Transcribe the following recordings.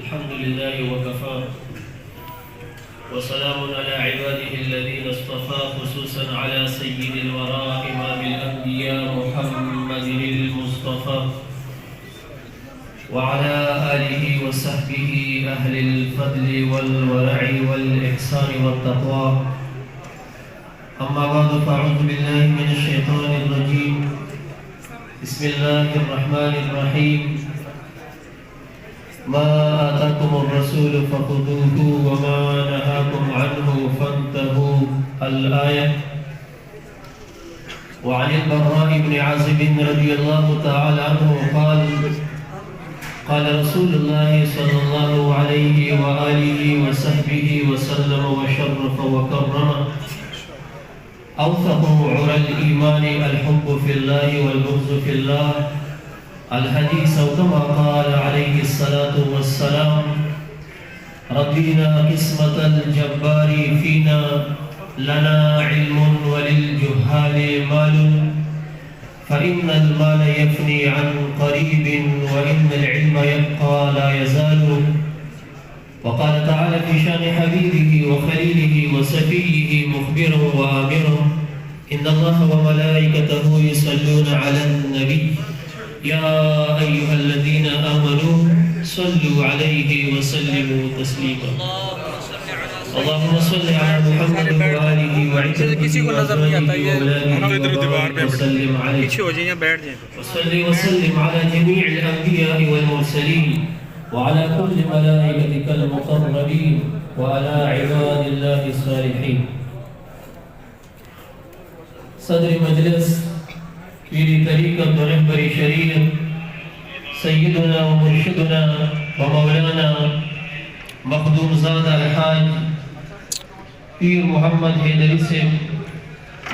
الحمد لله وكفى وسلام على عباده الذين اصطفى خصوصا على سيد الوراء إمام الأنبياء محمد المصطفى وعلى آله وصحبه أهل الفضل والورع والإحسان والتقوى. أما بعد فأعوذ بالله من الشيطان الرجيم. بسم الله الرحمن الرحيم. ما آتاكم الرسول فخذوه وما نهاكم عنه فانتهوا. الآية. وعن البراء بن عازب رضي الله تعالى عنه قال قال رسول الله صلى الله عليه وآله وصحبه وسلم وشرف وكرم أوثق عرى الإيمان الحب في الله والبغض في الله الحديث كما قال عليه الصلاة والسلام رضينا قسمة الجبار فينا لنا علم وللجهال مال فإن المال يفني عن قريب وإن العلم يبقى لا يزال. وقال تعالى في شان حبيبه وخليله وصفيه مخبرا وآمرا إن الله وملائكته يصلون على النبي يا أيها الذين آمنوا صلوا عليه وسلموا تسليما. اللهم صل على محمد وآله وعزته وأزواجه وأولاده وسلم عليه وصل وسلم على جميع الأنبياء والمرسلين وعلى كل ملائكتك المقربين وعلى عباد الله الصالحين. صدر مجلس في طريقة ورهبر شريعة سيدنا ومرشدنا ومولانا مخدوم زاد الحاج پیر محمد حیدری سے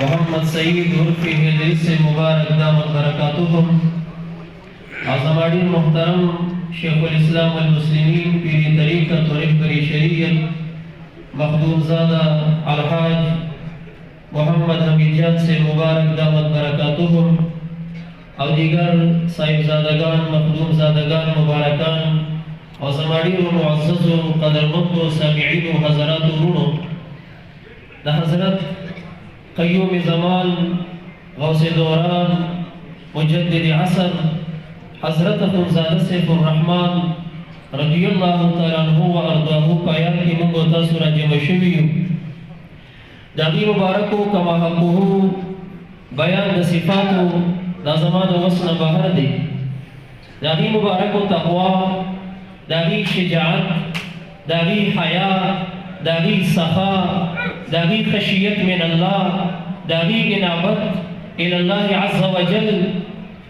محمد سعید عرف حیدری سے مبارک دامت برکاتہم. اعظماڑی محترم شیخ الاسلام والمسلمین پیر طریقت و رہبر شریعت مخدوم زادہ الحاج محمد حمید جان سے مبارک دامت برکاتہم اور دیگر صاحبزادگان مخدوم زادگان مبارکان اعظماڑی و معزز و قدرمند و سامعین و حضرات و رونو دا حضرت قیوم زمان غوث دوران مجدد عصر حضرت اخوندزادہ سیف الرحمن رضی اللہ تعالیٰ عنہ و ارضاہو پایات کی منگو تاثرہ جمع شویو داغی مبارکو کما حقوہو بیان دا صفاتو دا زمان وصل بہر دے داغی مبارکو تقوی داغی شجاعت داغی حیاء داغی صفا داغی خشیت من اللہ داغی انابت الاللہ عز و جل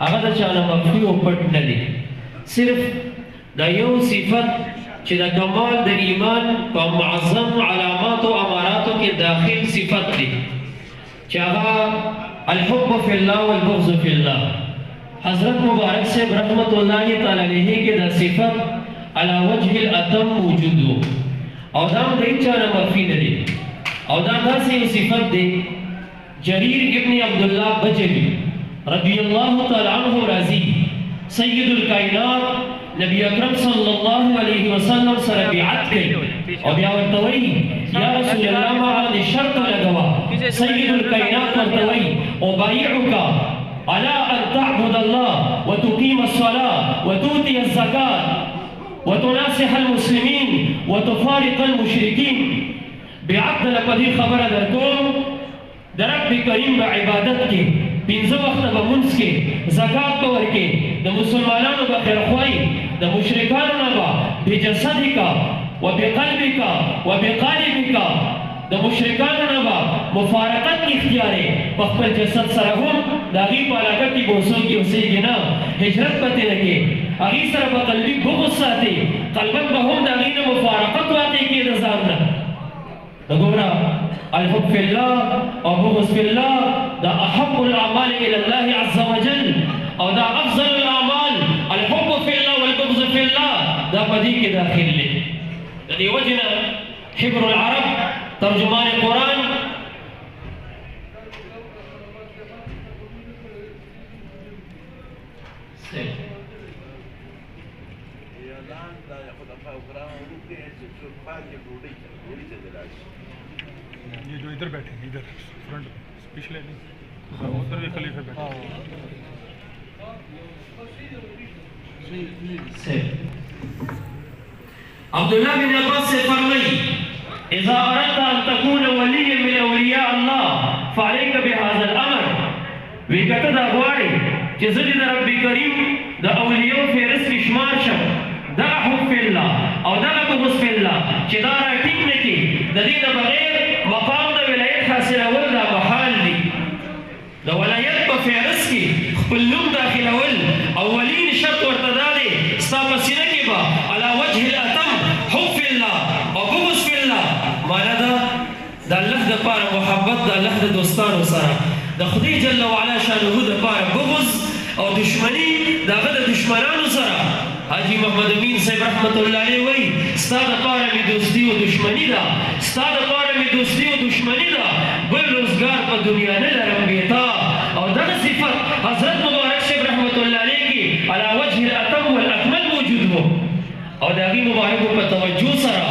اغدا چانا مخفی و پٹ ندے صرف دا یو صفت چی دا کمال دا ایمان پا معظم علامات و اماراتو کے داخل صفت دے چاہا الحب فی اللہ والبغض فی اللہ. حضرت مبارک سے رحمت اللہ تعالیٰ علیہ کے دا صفت علا وجہ الاتم موجود ہو اور دام دے چانا مخفی ندے اور دام دا سے صفت دے. جریر ابن عبداللہ بجلی رضی اللہ تعالیٰ عنہ راضی سید الکائنات نبی اکرم صلی اللہ علیہ وسلم سر بیعت کئی اور بیاورتوئی یا رسول اللہ مہاں شرط لگوا سید الکائنات ورتوئی وبائعکا علا ان تعبد اللہ وتقیم الصلاة وتوتی الزکاة وتناسح المسلمین وتفارق المشرکین. بیعت لپدی خبر درکوم در رب کریم با عبادت کی پینزو وقت با منس کے زکاة پور کے دا مسلمانانو با خیرخوائی دا مشرکانو با بجسدی کا و بقلبی کا و بقالبی کا دا مشرکانو با مفارقت کی اختیارے بخبر جسد سرہم دا غیب علاقہ کی بوسوں کی اسے گنا ہجرت پتے لگے اغی سر با قلبی بغض ساتے قلبت با ہم دا غیب مفارقت واتے کی رضامنا دا گورا الحب في الله او بغض في الله دا احب الاعمال الى الله عز وجل او دا افضل الاعمال الحب في الله والبغض في الله دا بدی کې داخل دی. د دې وجنه حبر العرب ترجمان قرآن ये जो इधर बैठे इधर फ्रंट पिछले नहीं उधर भी खलीफे बैठे अब्दुल्लाह बिन अब्बास से फरमाई इज़ा अरदता अन तकूना वलिय्यन मिन अवलिया अल्लाह फअलैका बिहाज़ा अल-अमर वी कते دا غواړي چې زه د رب کریم د اولیاء فهرست کې شمار شم دا حب فی الله او دا بغض فی الله چې دا راټینګ نه کړي د دې نه بغیر مقام د ولایت حاصلول دا محال دي. د ولایت په فهرست کې خپل نوم داخلول اولین شرط ورته دا دی ستا په سینه کې به علی وجه الاتم حب فی الله او بغض فی الله معنا ده د الله دپاره محبت د الله د دوستانو سره د خدای جل وعلا شانه دپاره بغض او دشمنی د هغه د دشمنانو سره. حاجی محمد امین صاحب رحمت الله علیه وایي ستا دپاره مې دوستي او دشمني ده ستا دپاره مې دوستي او دشمني ده بل روزګار په دنیا نه لرم بېتا. او دغه صفت حضرت مبارک صاحب رحمت الله علیه کې علی وجه الاتم والاکمل موجود و او د هغې مبارکو په توجه سره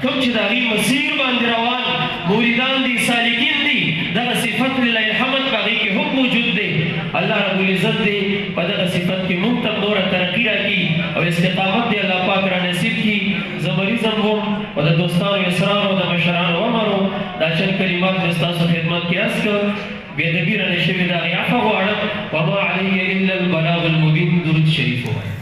کوم چې د هغې مسیر باندې روان مریدان دي سالکین دي دغه صفت لله الحمد په هغې کې هم موجود دی. الله رب العزت دی په دغه صفت کې موږ ته نوره ترقي راکړي او استقامت دی الله پاک را نصیب کړي. زه مریض هم وم او د دوستانو اسرارو د مشرانو عمرو دا چند کلمات مې ستاسو خدمت کې عرض کړ. بېادبي رانه شوې د هغې عفه غواړم. وما علیه الا البلاغ المبین. درود شریف ووایه.